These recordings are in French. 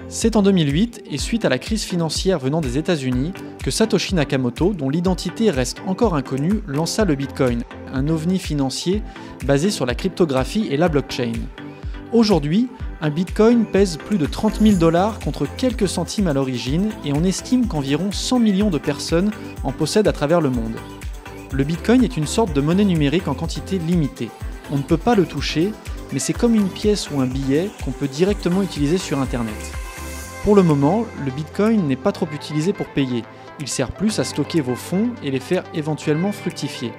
C'est en 2008, et suite à la crise financière venant des États-Unis, que Satoshi Nakamoto, dont l'identité reste encore inconnue, lança le Bitcoin, un ovni financier basé sur la cryptographie et la blockchain. Aujourd'hui, un Bitcoin pèse plus de 30 000 $ contre quelques centimes à l'origine, et on estime qu'environ 100 millions de personnes en possèdent à travers le monde. Le Bitcoin est une sorte de monnaie numérique en quantité limitée. On ne peut pas le toucher, mais c'est comme une pièce ou un billet qu'on peut directement utiliser sur Internet. Pour le moment, le Bitcoin n'est pas trop utilisé pour payer. Il sert plus à stocker vos fonds et les faire éventuellement fructifier.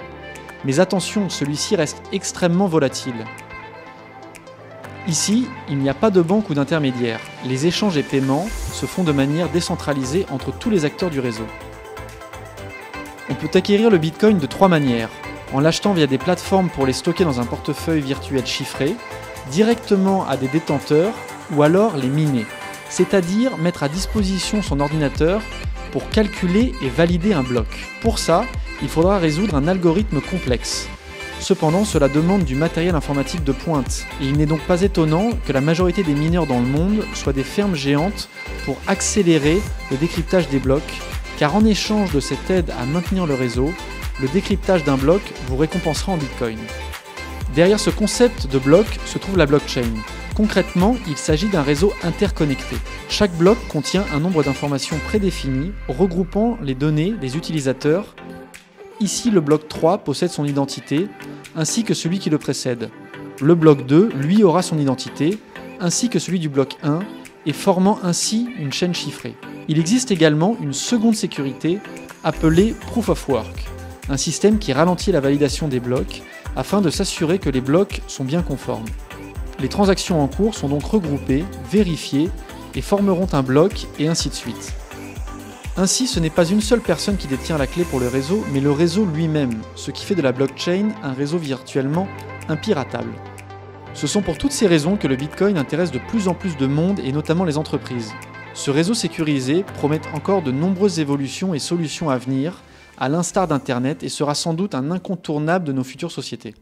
Mais attention, celui-ci reste extrêmement volatile. Ici, il n'y a pas de banque ou d'intermédiaire. Les échanges et paiements se font de manière décentralisée entre tous les acteurs du réseau. On peut acquérir le Bitcoin de 3 manières. En l'achetant via des plateformes pour les stocker dans un portefeuille virtuel chiffré, directement à des détenteurs, ou alors les miner, c'est-à-dire mettre à disposition son ordinateur pour calculer et valider un bloc. Pour ça, il faudra résoudre un algorithme complexe. Cependant, cela demande du matériel informatique de pointe, et il n'est donc pas étonnant que la majorité des mineurs dans le monde soient des fermes géantes pour accélérer le décryptage des blocs, car en échange de cette aide à maintenir le réseau, le décryptage d'un bloc vous récompensera en Bitcoin. Derrière ce concept de bloc se trouve la blockchain. Concrètement, il s'agit d'un réseau interconnecté. Chaque bloc contient un nombre d'informations prédéfinies regroupant les données des utilisateurs. Ici, le bloc 3 possède son identité, ainsi que celui qui le précède. Le bloc 2, lui, aura son identité, ainsi que celui du bloc 1, et formant ainsi une chaîne chiffrée. Il existe également une seconde sécurité, appelée Proof of Work, un système qui ralentit la validation des blocs, afin de s'assurer que les blocs sont bien conformes. Les transactions en cours sont donc regroupées, vérifiées, et formeront un bloc, et ainsi de suite. Ainsi, ce n'est pas une seule personne qui détient la clé pour le réseau, mais le réseau lui-même, ce qui fait de la blockchain un réseau virtuellement impiratable. Ce sont pour toutes ces raisons que le Bitcoin intéresse de plus en plus de monde et notamment les entreprises. Ce réseau sécurisé promet encore de nombreuses évolutions et solutions à venir, à l'instar d'Internet, et sera sans doute un incontournable de nos futures sociétés.